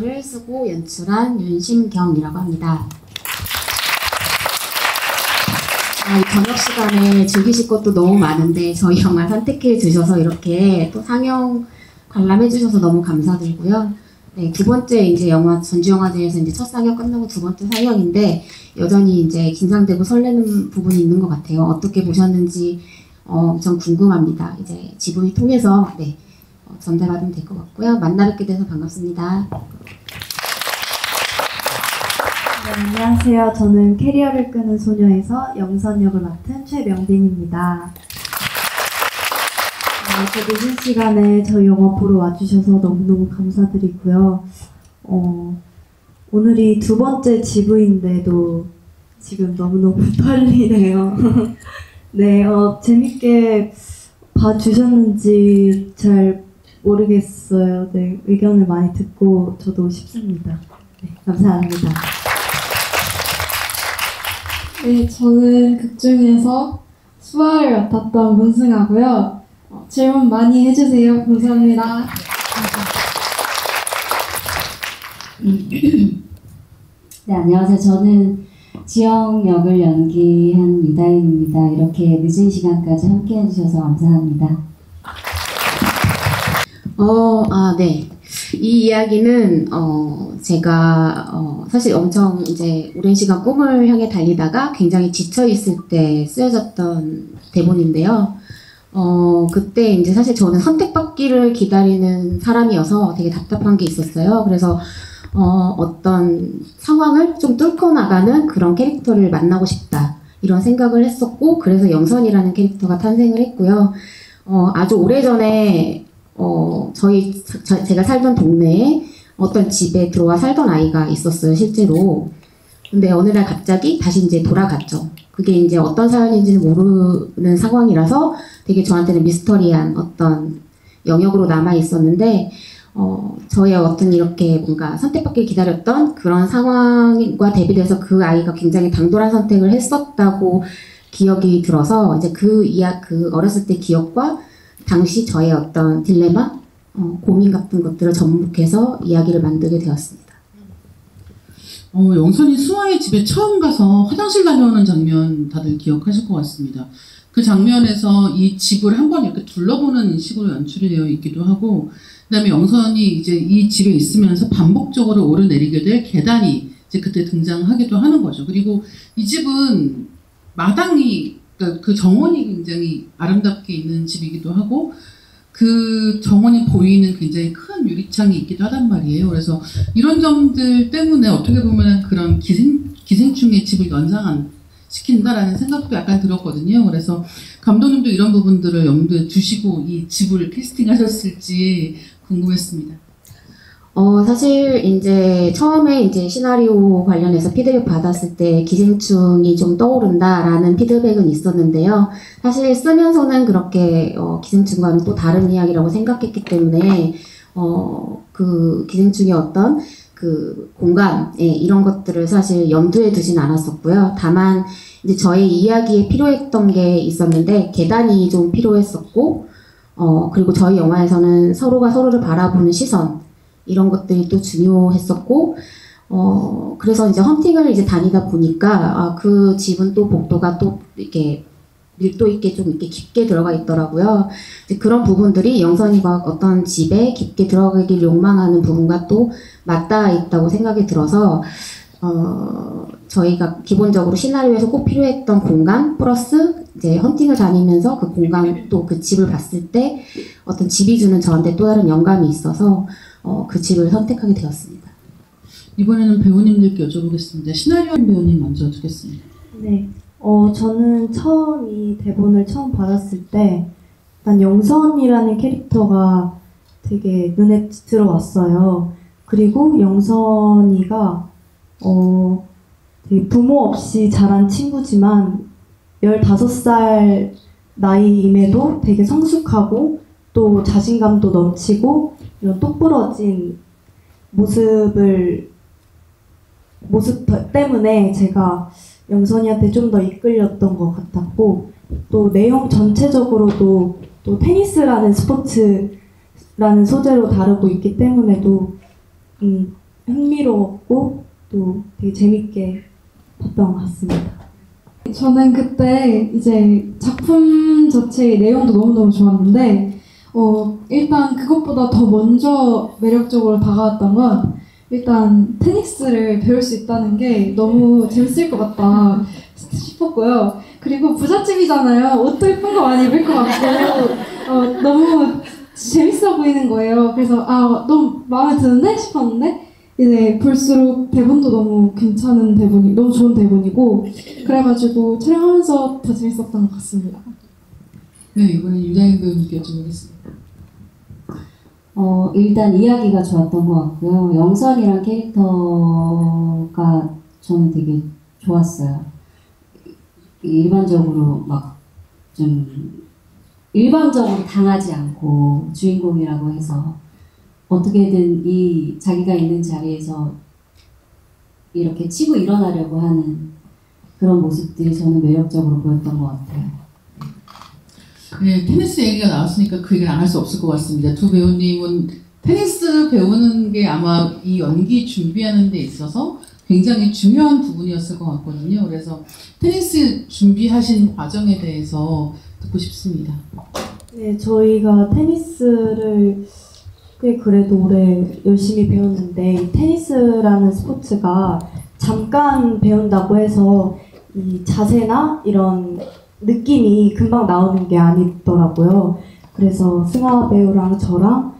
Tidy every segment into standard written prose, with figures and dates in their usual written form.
글을 쓰고 연출한 윤심경이라고 합니다. 저녁 시간에 즐기실 것도 너무 많은데 저희 영화 선택해 주셔서 이렇게 또 상영 관람해 주셔서 너무 감사드리고요. 네, 두 번째 이제 영화 전주영화제에서 이제 첫 상영 끝나고 두 번째 상영인데 여전히 이제 긴장되고 설레는 부분이 있는 것 같아요. 어떻게 보셨는지 좀 궁금합니다. 이제 GV 통해서 네, 전달받으면 될 것 같고요. 만나 뵙게 돼서 반갑습니다. 네, 안녕하세요. 저는 캐리어를 끄는 소녀에서 영선 역을 맡은 최명빈입니다. 이렇게 늦은 시간에 저희 영화 보러 와주셔서 너무너무 감사드리고요. 오늘이 두 번째 GV인데도 지금 너무너무 떨리네요. 네, 재밌게 봐주셨는지 잘 모르겠어요. 네, 의견을 많이 듣고 저도 싶습니다. 네, 감사합니다. 네, 저는 극 중에서 수아를 맡았던 문승하고요. 질문 많이 해주세요. 감사합니다. 네, 안녕하세요. 저는 지영 역을 연기한 유다인입니다. 이렇게 늦은 시간까지 함께 해주셔서 감사합니다. 네. 이 이야기는 제가 사실 엄청 이제 오랜 시간 꿈을 향해 달리다가 굉장히 지쳐 있을 때 쓰여졌던 대본인데요. 그때 이제 사실 저는 선택받기를 기다리는 사람이어서 되게 답답한 게 있었어요. 그래서 어떤 상황을 좀 뚫고 나가는 그런 캐릭터를 만나고 싶다 이런 생각을 했었고, 그래서 영선이라는 캐릭터가 탄생을 했고요. 아주 오래전에 제가 살던 동네에 어떤 집에 들어와 살던 아이가 있었어요, 실제로. 근데 어느 날 갑자기 다시 이제 돌아갔죠. 그게 이제 어떤 사연인지는 모르는 상황이라서 되게 저한테는 미스터리한 어떤 영역으로 남아 있었는데, 저의 어떤 이렇게 뭔가 선택받길 기다렸던 그런 상황과 대비돼서 그 아이가 굉장히 당돌한 선택을 했었다고 기억이 들어서, 이제 그 어렸을 때 기억과 당시 저의 어떤 딜레마, 고민 같은 것들을 접목해서 이야기를 만들게 되었습니다. 영선이 수아의 집에 처음 가서 화장실 다녀오는 장면 다들 기억하실 것 같습니다. 그 장면에서 이 집을 한번 이렇게 둘러보는 식으로 연출이 되어 있기도 하고, 그 다음에 영선이 이제 이 집에 있으면서 반복적으로 오르내리게 될 계단이 이제 그때 등장하기도 하는 거죠. 그리고 이 집은 마당이, 그러니까 그 정원이 굉장히 아름답게 있는 집이기도 하고, 그 정원이 보이는 굉장히 큰 유리창이 있기도 하단 말이에요. 그래서 이런 점들 때문에 어떻게 보면 그런 기생충의 집을 연상시킨다라는 생각도 약간 들었거든요. 그래서 감독님도 이런 부분들을 염두에 두시고 이 집을 캐스팅하셨을지 궁금했습니다. 사실 이제 처음에 이제 시나리오 관련해서 피드백 받았을 때 기생충이 좀 떠오른다라는 피드백은 있었는데요. 사실 쓰면서는 그렇게 기생충과는 또 다른 이야기라고 생각했기 때문에 그 기생충의 어떤 그 공간, 이런 것들을 사실 염두에 두진 않았었고요. 다만 이제 저의 이야기에 필요했던 게 있었는데, 계단이 좀 필요했었고, 그리고 저희 영화에서는 서로가 서로를 바라보는 시선, 이런 것들이 또 중요했었고, 그래서 이제 헌팅을 이제 다니다 보니까, 그 집은 또 복도가 또 이렇게 밀도 있게 좀 이렇게 깊게 들어가 있더라고요. 이제 그런 부분들이 영선이가 어떤 집에 깊게 들어가길 욕망하는 부분과 또 맞닿아 있다고 생각이 들어서, 저희가 기본적으로 시나리오에서 꼭 필요했던 공간 플러스 이제 헌팅을 다니면서 그 공간 또 그 집을 봤을 때 어떤 집이 주는 저한테 또 다른 영감이 있어서 그 집을 선택하게 되었습니다. 이번에는 배우님들께 여쭤보겠습니다. 시나리오 배우님 먼저 듣겠습니다. 네, 저는 이 대본을 처음 받았을 때 일단 영선이라는 캐릭터가 되게 눈에 들어왔어요. 그리고 영선이가 되게 부모 없이 자란 친구지만 15살 나이임에도 되게 성숙하고 또 자신감도 넘치고 이런 똑부러진 모습 때문에 제가 영선이한테 좀 더 이끌렸던 것 같았고, 또 내용 전체적으로도 또 테니스라는 스포츠라는 소재로 다루고 있기 때문에도 흥미로웠고 또 되게 재밌게 봤던 것 같습니다. 저는 그때 이제 작품 자체의 내용도 너무너무 좋았는데 일단 그것보다 더 먼저 매력적으로 다가왔던 건 일단 테니스를 배울 수 있다는 게 너무 재밌을 것 같다 싶었고요. 그리고 부잣집이잖아요. 옷도 예쁜 거 많이 입을 것 같고 너무 재밌어 보이는 거예요. 그래서 너무 마음에 드는데 싶었는데 이제 볼수록 대본도 너무 괜찮은 대본이 너무 좋은 대본이고 그래가지고 촬영하면서 더 재밌었던 것 같습니다. 네, 이번엔 유다인 배우님께 여쭤보겠습니다. 일단 이야기가 좋았던 것 같고요. 영선이란 캐릭터가 저는 되게 좋았어요. 일반적으로 일반적으로 당하지 않고 주인공이라고 해서 어떻게든 자기가 있는 자리에서 이렇게 치고 일어나려고 하는 그런 모습들이 저는 매력적으로 보였던 것 같아요. 네, 테니스 얘기가 나왔으니까 그 얘기를 안 할 수 없을 것 같습니다. 두 배우님은 테니스 배우는 게 아마 이 연기 준비하는 데 있어서 굉장히 중요한 부분이었을 것 같거든요. 그래서 테니스 준비하신 과정에 대해서 듣고 싶습니다. 네, 저희가 테니스를 꽤 그래도 오래 열심히 배웠는데 이 테니스라는 스포츠가 잠깐 배운다고 해서 이 자세나 이런 느낌이 금방 나오는 게 아니더라고요. 그래서 승아 배우랑 저랑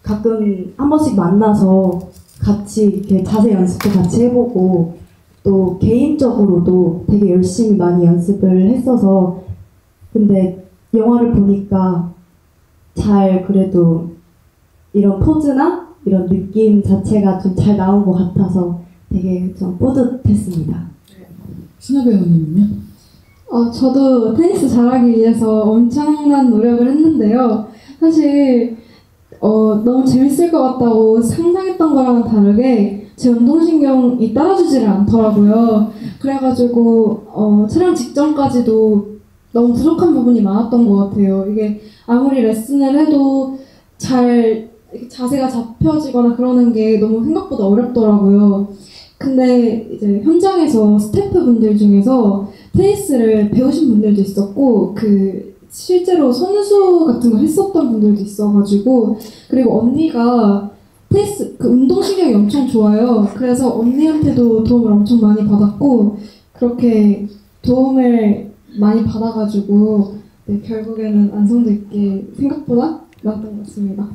가끔 한 번씩 만나서 같이 이렇게 자세 연습도 같이 해보고 또 개인적으로도 되게 열심히 많이 연습을 했어서 근데 영화를 보니까 잘 그래도 이런 포즈나 이런 느낌 자체가 좀 잘 나온 것 같아서 되게 좀 뿌듯했습니다. 승아 배우님은요? 저도 테니스 잘하기 위해서 엄청난 노력을 했는데요. 사실 너무 재밌을 것 같다고 상상했던 거랑은 다르게 제 운동신경이 따라주지를 않더라고요. 그래가지고 촬영 직전까지도 너무 부족한 부분이 많았던 것 같아요. 이게 아무리 레슨을 해도 잘 자세가 잡혀지거나 그러는 게 너무 생각보다 어렵더라고요. 근데 이제 현장에서 스태프분들 중에서 테니스를 배우신 분들도 있었고 실제로 선수 같은 거 했었던 분들도 있어가지고 그리고 언니가 테니스 운동신경이 엄청 좋아요. 그래서 언니한테도 도움을 엄청 많이 받았고 그렇게 도움을 많이 받아가지고 결국에는 완성도 있게 생각보다 나왔던 것 같습니다.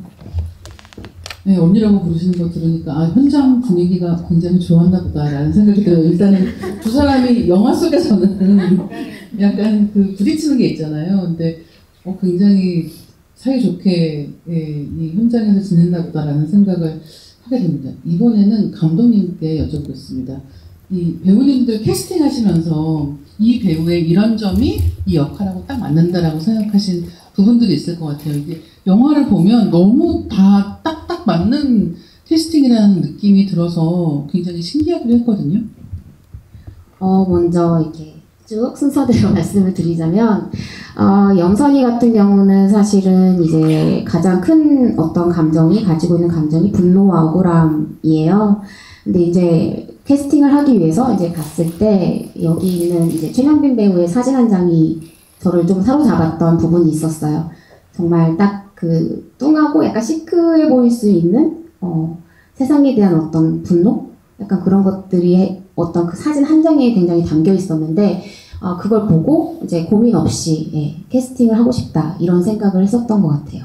네, 언니라고 부르시는 거 들으니까 현장 분위기가 굉장히 좋았나 보다라는 생각이 들어요. 일단은 두 사람이 영화 속에서는 약간 부딪히는 게 있잖아요. 근데 굉장히 사이좋게 이 현장에서 지낸다 보다라는 생각을 하게 됩니다. 이번에는 감독님께 여쭤보겠습니다. 이 배우님들 캐스팅 하시면서 이 배우의 이런 점이 이 역할하고 딱 맞는다라고 생각하신 부분들이 있을 것 같아요. 이게 영화를 보면 너무 다 딱딱 맞는 캐스팅이라는 느낌이 들어서 굉장히 신기하기도 했거든요. 먼저 이렇게 쭉 순서대로 말씀을 드리자면, 영선이 같은 경우는 사실은 이제 가장 큰 어떤 가지고 있는 감정이 분노와 억울함이에요. 근데 이제 캐스팅을 하기 위해서 이제 갔을 때 여기 있는 이제 최명빈 배우의 사진 한 장이 저를 좀 사로잡았던 부분이 있었어요. 정말 딱 뚱하고 약간 시크해 보일 수 있는 세상에 대한 어떤 분노? 약간 그런 것들이 어떤 그 사진 한 장에 굉장히 담겨 있었는데 그걸 보고 이제 고민 없이 캐스팅을 하고 싶다 이런 생각을 했었던 것 같아요.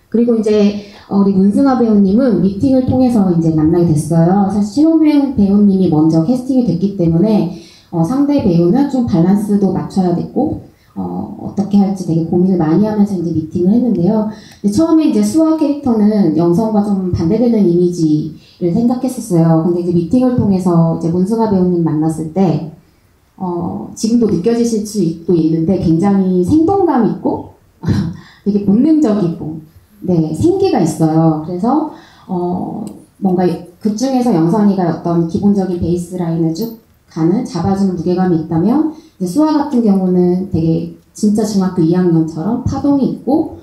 그리고 이제 우리 문승아 배우님은 미팅을 통해서 이제 만나게 됐어요. 사실 최명빈 배우님이 먼저 캐스팅이 됐기 때문에 상대 배우는 좀 밸런스도 맞춰야 됐고 어떻게 할지 되게 고민을 많이 하면서 이제 미팅을 했는데요. 근데 처음에 이제 수아 캐릭터는 영선과 좀 반대되는 이미지를 생각했었어요. 근데 이제 미팅을 통해서 이제 문승아 배우님 만났을 때 지금도 느껴지실 수도 있는데 굉장히 생동감 있고 되게 본능적이고 생기가 있어요. 그래서 뭔가 그 중에서 영선이가 어떤 기본적인 베이스 라인을 쭉 잡아주는 무게감이 있다면 이제 수아 같은 경우는 되게 진짜 중학교 2학년처럼 파동이 있고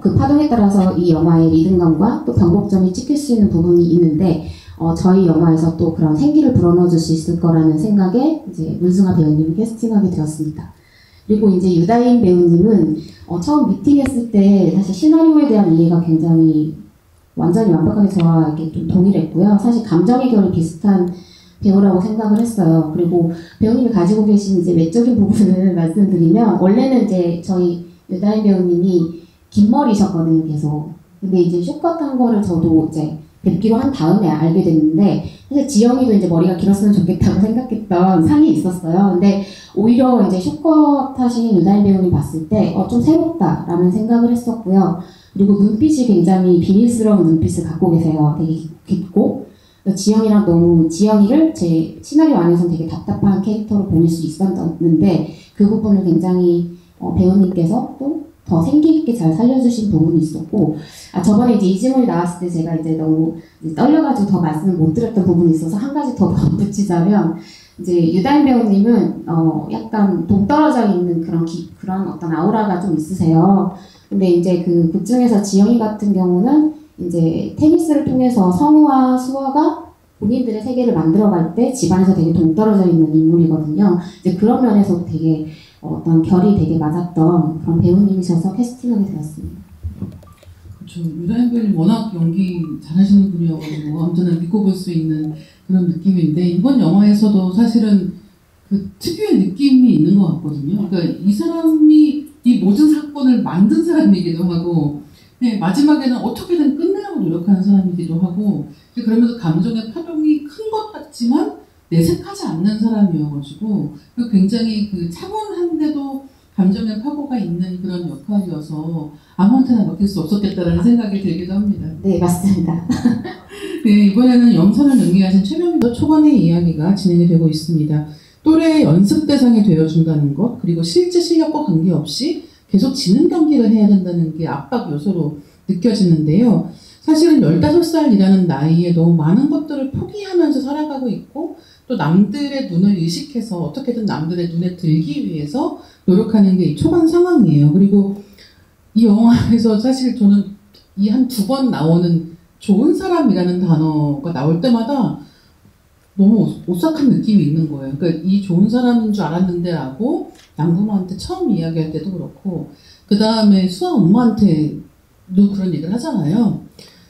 그 파동에 따라서 이 영화의 리듬감과 또 변곡점이 찍힐 수 있는 부분이 있는데 저희 영화에서 또 그런 생기를 불어넣어줄 수 있을 거라는 생각에 이제 문승아 배우님을 캐스팅하게 되었습니다. 그리고 이제 유다인 배우님은 처음 미팅했을 때 사실 시나리오에 대한 이해가 굉장히 완전히 완벽하게 저와 이렇게 좀 동일했고요. 사실 감정의 결이 비슷한 배우라고 생각을 했어요. 그리고 배우님이 가지고 계신 이제 외적인 부분을 말씀드리면 원래는 이제 저희 유다인 배우님이 긴 머리셨거든요, 계속. 근데 이제 숏컷 한 거를 저도 이제 뵙기로 한 다음에 알게 됐는데 사실 지영이도 이제 머리가 길었으면 좋겠다고 생각했던 상이 있었어요. 근데 오히려 이제 숏컷 하신 유다인 배우님 봤을 때 좀 새롭다라는 생각을 했었고요. 그리고 눈빛이 굉장히 비밀스러운 눈빛을 갖고 계세요. 되게 깊고 지영이랑 너무 지영이를 제 시나리오 안에서는 되게 답답한 캐릭터로 보일 수 있었는데 그 부분을 굉장히 배우님께서 또 더 생기 있게 잘 살려주신 부분이 있었고 저번에 이제 이 질문이 나왔을 때 제가 이제 너무 이제 떨려가지고 더 말씀을 못 드렸던 부분이 있어서 한 가지 더 덧붙이자면 이제 유다인 배우님은 약간 동떨어져 있는 그런 어떤 아우라가 좀 있으세요. 근데 이제 그 극 중에서 지영이 같은 경우는 이제 테니스를 통해서 성우와 수아가 본인들의 세계를 만들어갈 때 집안에서 되게 동떨어져 있는 인물이거든요. 이제 그런 면에서 되게 어떤 결이 되게 맞았던 그런 배우님이셔서 캐스팅하게 되었습니다. 그렇죠. 유다인 배우님 워낙 연기 잘하시는 분이어가지고 언제나 믿고 볼 수 있는 그런 느낌인데 이번 영화에서도 사실은 그 특유의 느낌이 있는 것 같거든요. 그러니까 이 사람이 이 모든 사건을 만든 사람이기도 하고 네, 마지막에는 어떻게든 끝내려고 노력하는 사람이기도 하고 그러면서 감정의 파동이 큰 것 같지만 내색하지 않는 사람이어가지고 굉장히 그 차분한데도 감정의 파고가 있는 그런 역할이어서 아무한테나 맡길 수 없었겠다라는 생각이 들기도 합니다. 네, 맞습니다. 네, 이번에는 영선을 연기하신 최명도 초반의 이야기가 진행이 되고 있습니다. 또래의 연습 대상이 되어준다는 것, 그리고 실제 실력과 관계없이 계속 지는 경기를 해야 된다는 게 압박 요소로 느껴지는데요. 사실은 15살이라는 나이에 너무 많은 것들을 포기하면서 살아가고 있고 또 남들의 눈을 의식해서 어떻게든 남들의 눈에 들기 위해서 노력하는 게 이 초반 상황이에요. 그리고 이 영화에서 사실 저는 이 한 두 번 나오는 좋은 사람이라는 단어가 나올 때마다 너무 오싹한 느낌이 있는 거예요. 그러니까 이 좋은 사람인 줄 알았는데 라고 양부모한테 처음 이야기할 때도 그렇고 그 다음에 수아 엄마한테도 그런 얘기를 하잖아요.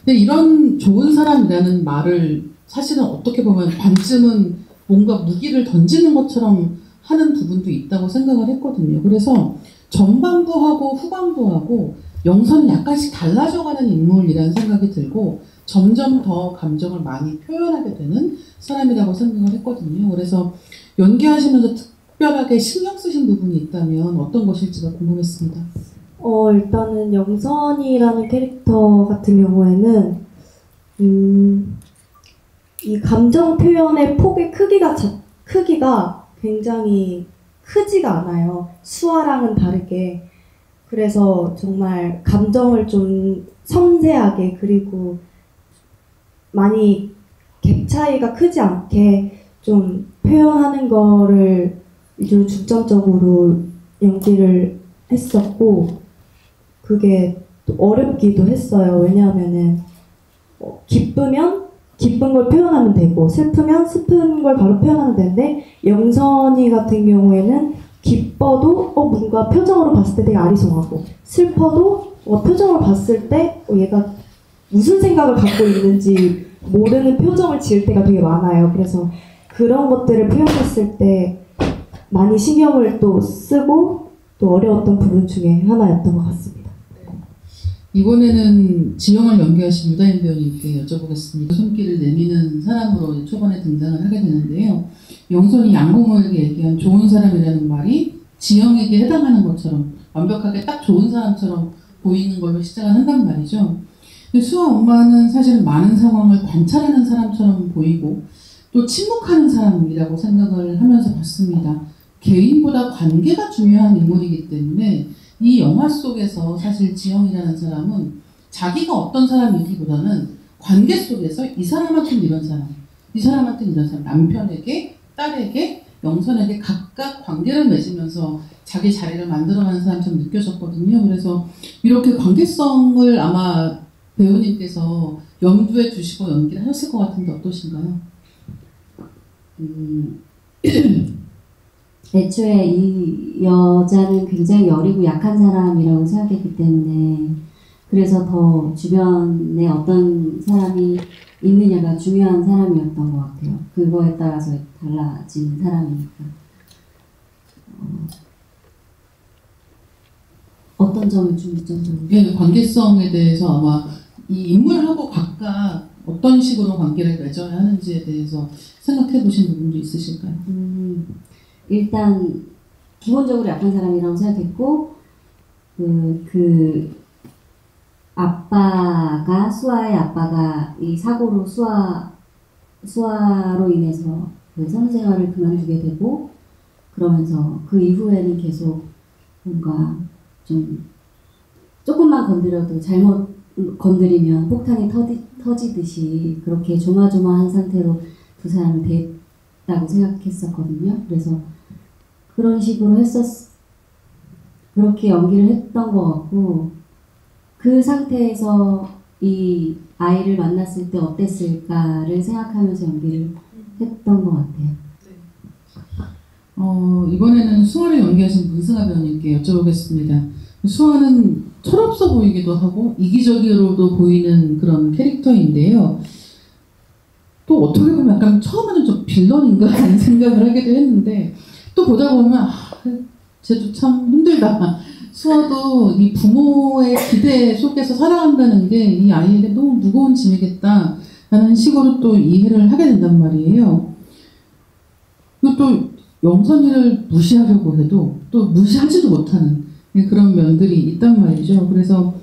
근데 이런 좋은 사람이라는 말을 사실은 어떻게 보면 반쯤은 뭔가 무기를 던지는 것처럼 하는 부분도 있다고 생각을 했거든요. 그래서 전반부하고 후반부하고 영선은 약간씩 달라져가는 인물이라는 생각이 들고 점점 더 감정을 많이 표현하게 되는 사람이라고 생각을 했거든요. 그래서 연기하시면서 특별하게 신경 쓰신 부분이 있다면 어떤 것일지가 궁금했습니다. 일단은 영선이라는 캐릭터 같은 경우에는 이 감정 표현의 폭의 크기가 굉장히 크지가 않아요. 수아랑은 다르게. 그래서 정말 감정을 좀 섬세하게 그리고 많이 갭 차이가 크지 않게 좀 표현하는 거를 위주로 중점적으로 연기를 했었고 그게 또 어렵기도 했어요. 왜냐하면은 기쁘면 기쁜 걸 표현하면 되고 슬프면 슬픈 걸 바로 표현하면 되는데 영선이 같은 경우에는 기뻐도 뭔가 표정으로 봤을 때 되게 아리송하고 슬퍼도 표정을 봤을 때 얘가 무슨 생각을 갖고 있는지 모르는 표정을 지을 때가 되게 많아요. 그래서 그런 것들을 표현했을 때 많이 신경을 또 쓰고 또 어려웠던 부분 중에 하나였던 것 같습니다. 이번에는 지영을 연기하신 유다인 배우님께 여쭤보겠습니다. 손길을 내미는 사람으로 초반에 등장을 하게 되는데요. 영선이 양궁을 얘기한 좋은 사람이라는 말이 지영에게 해당하는 것처럼 완벽하게 딱 좋은 사람처럼 보이는 걸로 시작을 한단 말이죠. 근데 수아 엄마는 사실은 많은 상황을 관찰하는 사람처럼 보이고 또 침묵하는 사람이라고 생각을 하면서 봤습니다. 개인보다 관계가 중요한 인물이기 때문에 이 영화 속에서 사실 지영이라는 사람은 자기가 어떤 사람이기보다는 관계 속에서 이 사람한테는 이런 사람, 이 사람한테는 이런 사람, 남편에게, 딸에게 영선에게 각각 관계를 맺으면서 자기 자리를 만들어가는 사람처럼 느껴졌거든요. 그래서 이렇게 관계성을 아마 배우님께서 염두에 두시고 연기를 하셨을 것 같은데 어떠신가요? 애초에 이 여자는 굉장히 여리고 약한 사람이라고 생각했기 때문에 그래서 더 주변에 어떤 사람이 있느냐가 중요한 사람이었던 것 같아요. 그거에 따라서 달라지는 사람이니까. 어떤 점을 중점적으로? 네, 관계성에 대해서 아마 이 인물하고 각각 어떤 식으로 관계를 맺어야 하는지에 대해서 생각해 보신 부분도 있으실까요? 일단 기본적으로 약한 사람이라고 생각했고 그 아빠가 수아의 아빠가 이 사고로 수아로 인해서 그 성생활을 그만두게 되고 그러면서 그 이후에는 계속 뭔가 좀 조금만 건드려도 잘못 건드리면 폭탄이 터지듯이 그렇게 조마조마한 상태로 두 사람을 대했다고 생각했었거든요. 그래서 그런 식으로 그렇게 연기를 했던 것 같고 그 상태에서 이 아이를 만났을 때 어땠을까를 생각하면서 연기를 했던 것 같아요. 이번에는 수아를 연기하신 문승아 배우님께 여쭤보겠습니다. 수아는 철없어 보이기도 하고 이기적으로도 보이는 그런 캐릭터인데요. 또 어떻게 보면 약간 처음에는 좀 빌런인가 라는 생각을 하기도 했는데 또 보다 보면 쟤도 참 힘들다. 수아도 이 부모의 기대 속에서 살아간다는 게 이 아이에게 너무 무거운 짐이겠다 라는 식으로 또 이해를 하게 된단 말이에요. 그리고 또 영선이를 무시하려고 해도 또 무시하지도 못하는 그런 면들이 있단 말이죠. 그래서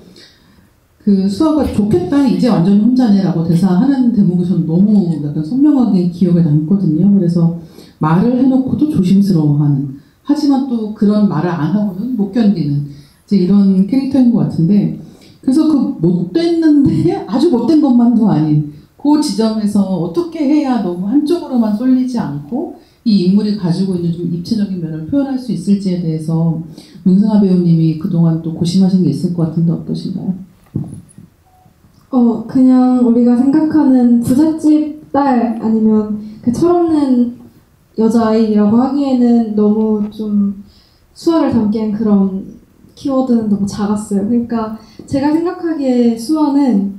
그 수아가 좋겠다 이제 완전 혼자네 라고 대사하는 대목이 저는 너무 약간 선명하게 기억에 남거든요. 그래서 말을 해놓고도 조심스러워하는, 하지만 또 그런 말을 안 하고는 못 견디는 이제 이런 캐릭터인 것 같은데, 그래서 그 못됐는데 아주 못된 것만도 아닌 그 지점에서 어떻게 해야 너무 한쪽으로만 쏠리지 않고 이 인물이 가지고 있는 좀 입체적인 면을 표현할 수 있을지에 대해서 문승아 배우님이 그동안 또 고심하신 게 있을 것 같은데 어떠신가요? 그냥 우리가 생각하는 부잣집 딸 아니면 그 철없는 여자아이라고 하기에는 너무 좀 수아를 담기엔 그런 키워드는 너무 작았어요. 그러니까 제가 생각하기에 수아는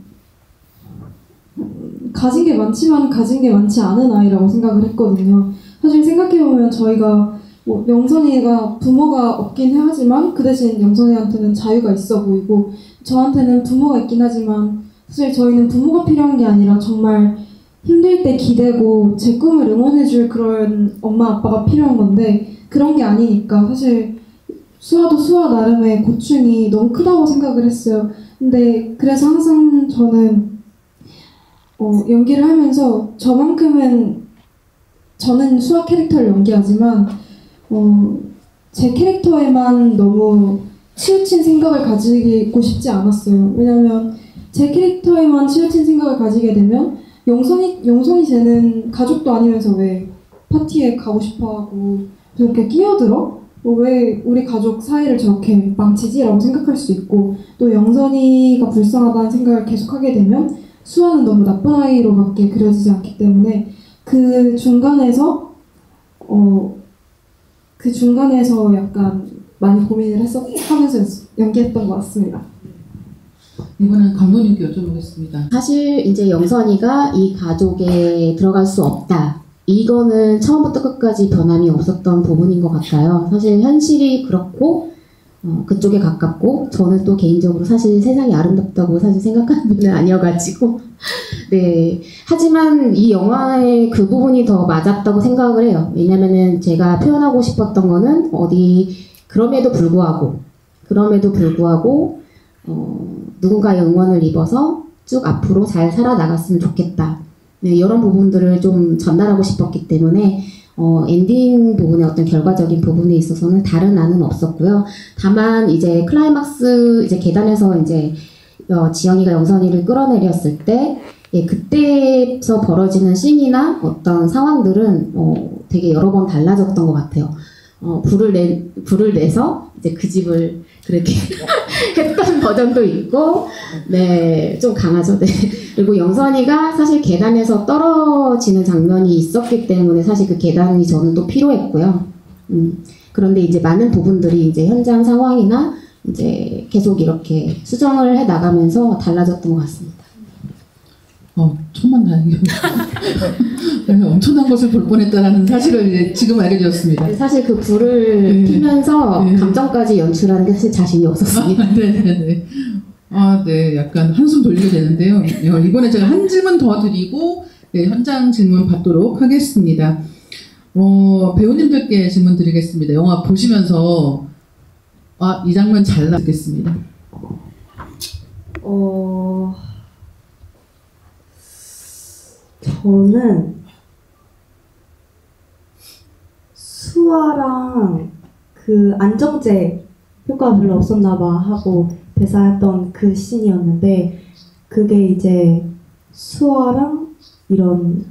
가진 게 많지만 가진 게 많지 않은 아이라고 생각을 했거든요. 사실 생각해보면 저희가 영선이가 부모가 없긴 하지만 그 대신 영선이한테는 자유가 있어 보이고 저한테는 부모가 있긴 하지만 사실 저희는 부모가 필요한 게 아니라 정말 힘들 때 기대고 제 꿈을 응원해줄 그런 엄마 아빠가 필요한 건데 그런 게 아니니까 사실 수아도 수아 나름의 고충이 너무 크다고 생각을 했어요. 근데 그래서 항상 저는 연기를 하면서 저는 수아 캐릭터를 연기하지만 제 캐릭터에만 너무 치우친 생각을 가지고 싶지 않았어요. 왜냐면 제 캐릭터에만 치우친 생각을 가지게 되면 영선이 쟤는 가족도 아니면서 왜 파티에 가고 싶어하고 저렇게 끼어들어? 왜 우리 가족 사이를 저렇게 망치지? 라고 생각할 수 있고 또 영선이가 불쌍하다는 생각을 계속하게 되면 수아는 너무 나쁜 아이로밖에 그려지지 않기 때문에 그 중간에서 약간 많이 고민을 하면서 연기했던 것 같습니다. 이번엔 감독님께 여쭤보겠습니다. 사실 이제 영선이가 이 가족에 들어갈 수 없다. 이거는 처음부터 끝까지 변함이 없었던 부분인 것 같아요. 사실 현실이 그렇고 그쪽에 가깝고 저는 또 개인적으로 사실 세상이 아름답다고 사실 생각하는 분은 아니어가지고 네. 하지만 이 영화의 그 부분이 더 맞았다고 생각을 해요. 왜냐면은 제가 표현하고 싶었던 거는 그럼에도 불구하고 누군가의 응원을 입어서 쭉 앞으로 잘 살아나갔으면 좋겠다. 네, 이런 부분들을 좀 전달하고 싶었기 때문에 엔딩 부분의 어떤 결과적인 부분에 있어서는 다른 안은 없었고요. 다만 이제 클라이막스 이제 계단에서 이제 지영이가 영선이를 끌어내렸을 때 그때서 벌어지는 씬이나 어떤 상황들은 되게 여러 번 달라졌던 것 같아요. 불을 내서 이제 그 집을 그렇게 했던 버전도 있고, 네, 좀 강하죠. 네. 그리고 영선이가 사실 계단에서 떨어지는 장면이 있었기 때문에 사실 그 계단이 저는 또 필요했고요. 그런데 이제 많은 부분들이 이제 현장 상황이나 이제 계속 이렇게 수정을 해 나가면서 달라졌던 것 같습니다. 천만다행이요. 엄청난 것을 볼 뻔했다라는 사실을 이제 지금 알게 되었습니다. 사실 그 불을 피면서 감정까지 연출하는 게 사실 자신이 없었습니다. 네네네. 네, 약간 한숨 돌리게 되는데요. 이번에 제가 한 질문 더 드리고 현장 질문 받도록 하겠습니다. 배우님들께 질문 드리겠습니다. 영화 보시면서 이 장면 잘 나왔겠습니다. 저는 수아랑 그 안정제 효과가 별로 없었나 봐 하고 대사했던 그 씬이었는데, 그게 이제 수아랑 이런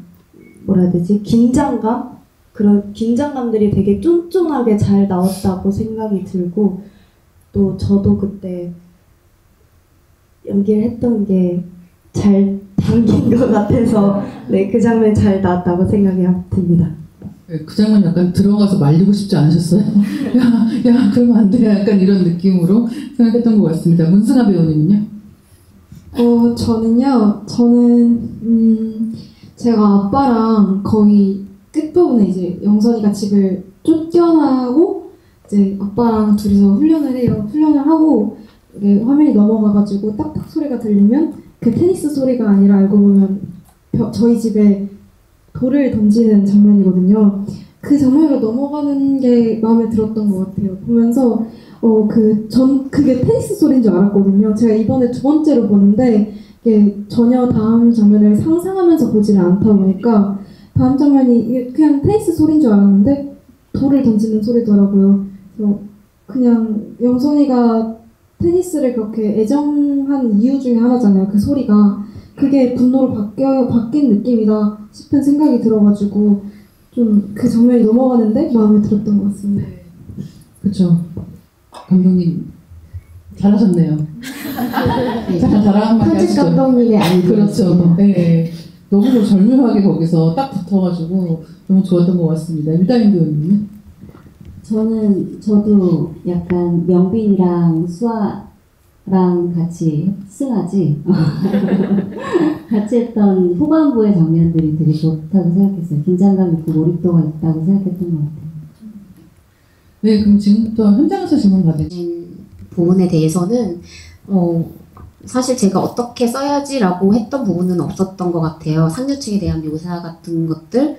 뭐라 해야 되지? 긴장감? 그런 긴장감들이 되게 쫀쫀하게 잘 나왔다고 생각이 들고, 또 저도 그때 연기를 했던 게 잘 담긴 것 같아서 네, 그 장면 잘 나왔다고 생각이 듭니다. 네, 그 장면 약간 들어가서 말리고 싶지 않으셨어요? 야, 그러면 안 돼. 약간 이런 느낌으로 생각했던 것 같습니다. 문승아 배우님은요? 저는 제가 아빠랑 거의 끝부분에 이제 영선이가 집을 쫓겨나고 이제 아빠랑 둘이서 훈련을 하고 이게 화면이 넘어가가지고 딱딱 소리가 들리면 그 테니스 소리가 아니라 알고 보면 저희 집에 돌을 던지는 장면이거든요. 그 장면으로 넘어가는 게 마음에 들었던 것 같아요. 보면서 그게 테니스 소리인 줄 알았거든요. 제가 이번에 2번째로 보는데 이게 전혀 다음 장면을 상상하면서 보지를 않다 보니까 다음 장면이 그냥 테니스 소리인 줄 알았는데 돌을 던지는 소리더라고요. 그래서 그냥 영선이가 테니스를 그렇게 애정한 이유 중에 하나잖아요. 그 소리가. 그게 분노로 바뀐 느낌이다 싶은 생각이 들어가지고 좀 그 장면이 넘어가는데 마음에 들었던 것 같습니다. 그렇죠. 감독님 잘하셨네요. 잠깐 자랑 한마디 편집 하시죠. 감독님의 아이디어. 그렇죠. 네. 너무 절묘하게 거기서 딱 붙어가지고 너무 좋았던 것 같습니다. 유다인 배우님은? 저도 약간 명빈이랑 수아랑 같이 승하지 같이 했던 후반부의 장면들이 되게 좋다고 생각했어요. 긴장감 있고 몰입도가 있다고 생각했던 것 같아요. 네, 그럼 지금부터 현장에서 질문 받은 부분에 대해서는 사실 제가 어떻게 써야지라고 했던 부분은 없었던 것 같아요. 상류층에 대한 묘사 같은 것들,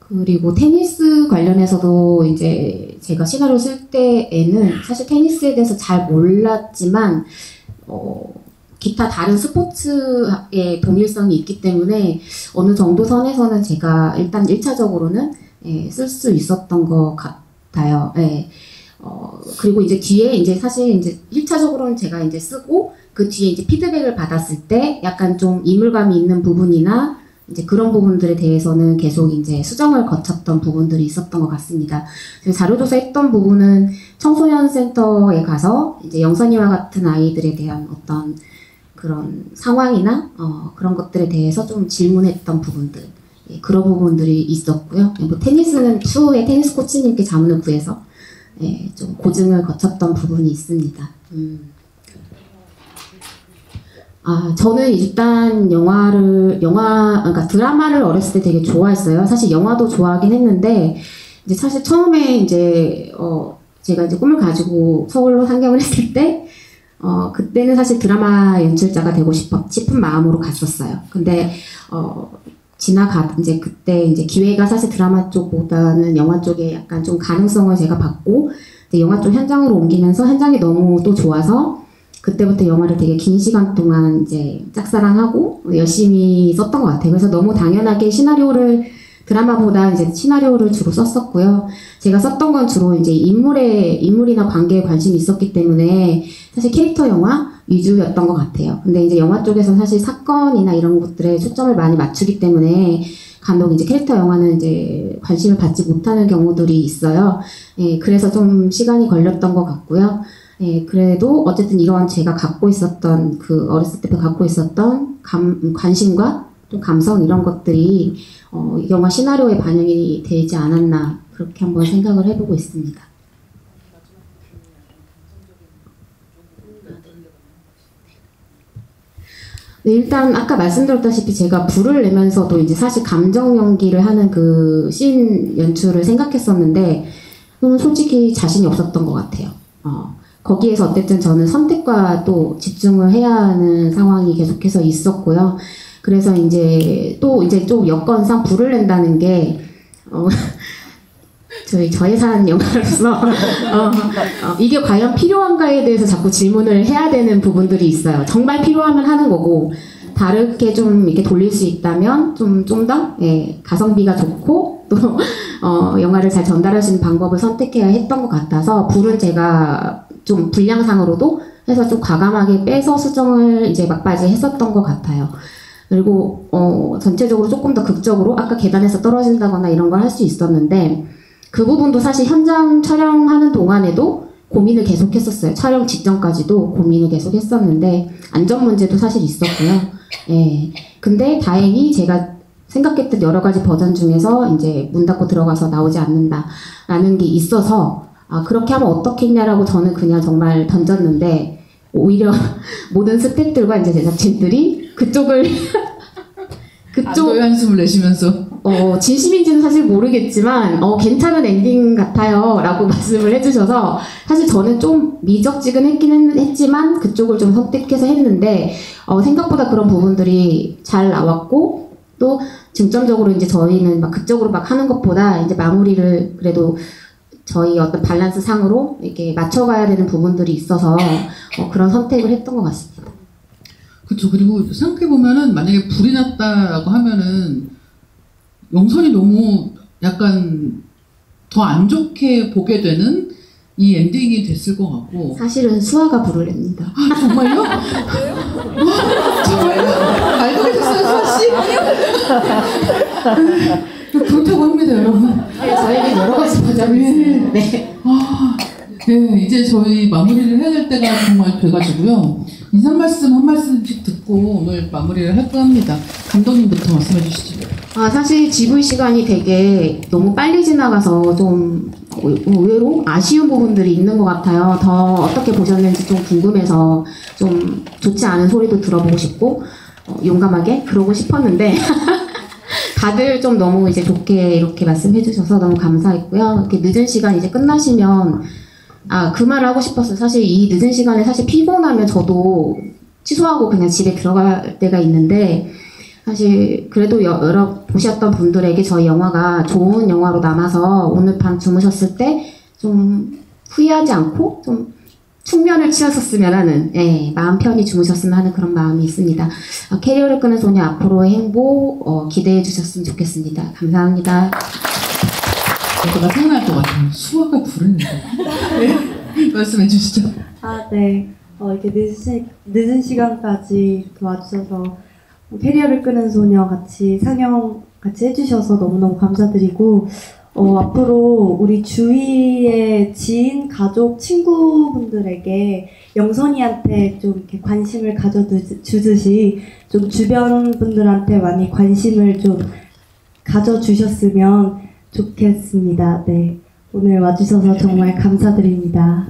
그리고 테니스 관련해서도 이제 제가 시나리오 쓸 때에는 사실 테니스에 대해서 잘 몰랐지만 기타 다른 스포츠의 동일성이 있기 때문에 어느 정도 선에서는 제가 일단 1차적으로는 쓸 수 있었던 것 같아요. 예. 그리고 이제 뒤에 이제 사실 이제 1차적으로는 제가 이제 쓰고 그 뒤에 이제 피드백을 받았을 때 약간 좀 이물감이 있는 부분이나 이제 그런 부분들에 대해서는 계속 이제 수정을 거쳤던 부분들이 있었던 것 같습니다. 자료조사 했던 부분은 청소년 센터에 가서 이제 영선이와 같은 아이들에 대한 어떤 그런 상황이나 그런 것들에 대해서 좀 질문했던 부분들, 그런 부분들이 있었고요. 뭐 테니스는 추후에 테니스 코치님께 자문을 구해서 좀 고증을 거쳤던 부분이 있습니다. 저는 일단 그러니까 드라마를 어렸을 때 되게 좋아했어요. 사실 영화도 좋아하긴 했는데, 이제 사실 처음에 이제, 제가 이제 꿈을 가지고 서울로 상경을 했을 때, 그때는 사실 드라마 연출자가 되고 싶은 마음으로 갔었어요. 근데, 이제 그때 이제 기회가 사실 드라마 쪽보다는 영화 쪽에 약간 좀 가능성을 제가 받고, 이제 영화 쪽 현장으로 옮기면서 현장이 너무 또 좋아서, 그때부터 영화를 되게 긴 시간 동안 이제 짝사랑하고 열심히 썼던 것 같아요. 그래서 너무 당연하게 시나리오를 드라마보다 이제 시나리오를 주로 썼었고요. 제가 썼던 건 주로 이제 인물이나 관계에 관심이 있었기 때문에 사실 캐릭터 영화 위주였던 것 같아요. 근데 이제 영화 쪽에서는 사실 사건이나 이런 것들에 초점을 많이 맞추기 때문에 간혹 이제 캐릭터 영화는 이제 관심을 받지 못하는 경우들이 있어요. 예, 그래서 좀 시간이 걸렸던 것 같고요. 예, 그래도 어쨌든 이런 제가 갖고 있었던 어렸을 때부터 갖고 있었던 관심과 또 감성 이런 것들이 이 영화 시나리오에 반영이 되지 않았나 그렇게 한번 생각을 해보고 있습니다. 네, 일단 아까 말씀드렸다시피 제가 불을 내면서도 이제 사실 감정 연기를 하는 그 씬 연출을 생각했었는데 솔직히 자신이 없었던 것 같아요. 거기에서 어쨌든 저는 선택과 또 집중을 해야 하는 상황이 계속해서 있었고요. 그래서 이제 좀 여건상 불을 낸다는 게 저예산 영화로서 이게 과연 필요한가에 대해서 자꾸 질문을 해야 되는 부분들이 있어요. 정말 필요하면 하는 거고 다르게 좀 이렇게 돌릴 수 있다면 좀 더 가성비가 좋고 또 영화를 잘 전달할 수 있는 방법을 선택해야 했던 것 같아서 불은 제가 좀 분량상으로도 해서 좀 과감하게 빼서 수정을 이제 막바지 했었던 것 같아요. 그리고 전체적으로 조금 더 극적으로 아까 계단에서 떨어진다거나 이런 걸 할 수 있었는데 그 부분도 사실 현장 촬영하는 동안에도 고민을 계속 했었어요. 촬영 직전까지도 고민을 계속 했었는데 안전 문제도 사실 있었고요. 예. 근데 다행히 제가 생각했던 여러 가지 버전 중에서 이제 문 닫고 들어가서 나오지 않는다라는 게 있어서 그렇게 하면 어떻겠냐라고 저는 그냥 정말 던졌는데 오히려 모든 스태프들과 이제 제작진들이 그쪽을 안도의 한숨을 내시면서 진심인지는 사실 모르겠지만 괜찮은 엔딩 같아요 라고 말씀을 해주셔서 사실 저는 좀 미적지근했긴 했지만 그쪽을 좀 선택해서 했는데 생각보다 그런 부분들이 잘 나왔고 또 중점적으로 이제 저희는 막 극적으로 막 하는 것보다 이제 마무리를 그래도 저희 어떤 밸런스 상으로 이렇게 맞춰가야 되는 부분들이 있어서 그런 선택을 했던 것 같습니다. 그렇죠. 그리고 생각해보면은 만약에 불이 났다라고 하면은 영선이 너무 약간 더 안 좋게 보게 되는 이 엔딩이 됐을 것 같고 사실은 수아가 불을 냅니다. 정말요? 정말요? 알고 계셨어요, 수아씨? 그렇다고 합니다, 여러분. 네, 저에게 여러 가지 버전이 있습니다. 네. 네, 이제 저희 마무리를 해야 될 때가 정말 돼가지고요. 인사 말씀 한 말씀씩 듣고 오늘 마무리를 할까 합니다. 감독님부터 말씀해 주시죠. 사실 GV 시간이 되게 너무 빨리 지나가서 좀 의외로 아쉬운 부분들이 있는 것 같아요. 더 어떻게 보셨는지 좀 궁금해서 좀 좋지 않은 소리도 들어보고 싶고 용감하게 그러고 싶었는데 다들 좀 너무 이제 좋게 이렇게 말씀해 주셔서 너무 감사했고요. 이렇게 늦은 시간 이제 끝나시면 그 말을 하고 싶었어요. 사실 이 늦은 시간에 사실 피곤하면 저도 취소하고 그냥 집에 들어갈 때가 있는데 사실 그래도 여러 보셨던 분들에게 저희 영화가 좋은 영화로 남아서 오늘 밤 주무셨을 때 좀 후회하지 않고 좀 숙면을 취하셨으면 하는 마음 편히 주무셨으면 하는 그런 마음이 있습니다. 캐리어를 끄는 소녀 앞으로의 행복 기대해 주셨으면 좋겠습니다. 감사합니다. 제가 생각날 것 같아요. 수아가 부르는데. 네. 말씀해 주시죠. 네. 이렇게 늦은 시간까지 이렇게 와주셔서 캐리어를 끄는 소녀 같이 상영 같이 해주셔서 너무너무 감사드리고 앞으로 우리 주위의 지인, 가족, 친구분들에게 영선이한테 좀 이렇게 관심을 가져주듯이 좀 주변 분들한테 많이 관심을 좀 가져주셨으면 좋겠습니다. 네. 오늘 와주셔서 정말 감사드립니다.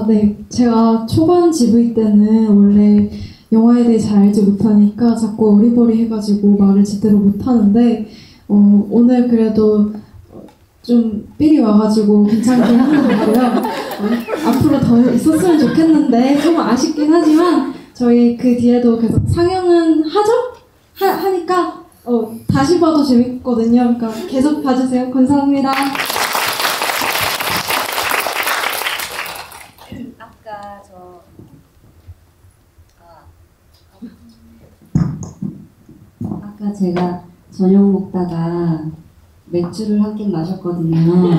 네. 제가 초반 GV 때는 원래 영화에 대해 잘 알지 못하니까 자꾸 어리버리 해가지고 말을 제대로 못하는데 오늘 그래도 좀 삘이 와가지고 괜찮게 하는 것 같고요. 앞으로 더 있었으면 좋겠는데 좀 아쉽긴 하지만 저희 그 뒤에도 계속 상영은 하죠? 하니까 다시 봐도 재밌거든요. 그러니까 계속 봐주세요. 감사합니다. 아까 제가 저녁 먹다가 맥주를 한 캔 마셨거든요.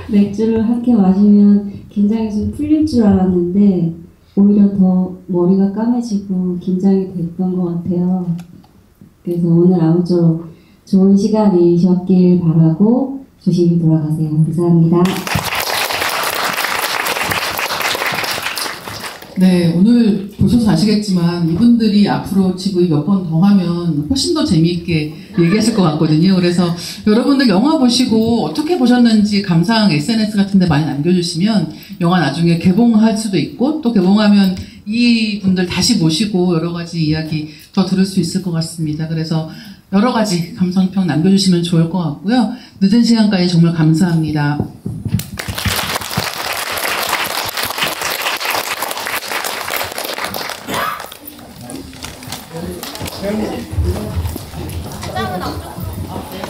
맥주를 한 캔 마시면 긴장이 좀 풀릴 줄 알았는데 오히려 더 머리가 까매지고 긴장이 됐던 것 같아요. 그래서 오늘 아무쪼록 좋은 시간이셨길 바라고 조심히 돌아가세요. 감사합니다. 네, 오늘 보셔서 아시겠지만 이분들이 앞으로 지금 몇 번 더 하면 훨씬 더 재미있게 얘기하실 것 같거든요. 그래서 여러분들 영화 보시고 어떻게 보셨는지 감상 SNS 같은 데 많이 남겨주시면 영화 나중에 개봉할 수도 있고 또 개봉하면 이분들 다시 모시고 여러 가지 이야기 더 들을 수 있을 것 같습니다. 그래서 여러 가지 감상평 남겨주시면 좋을 것 같고요. 늦은 시간까지 정말 감사합니다. 짱은 안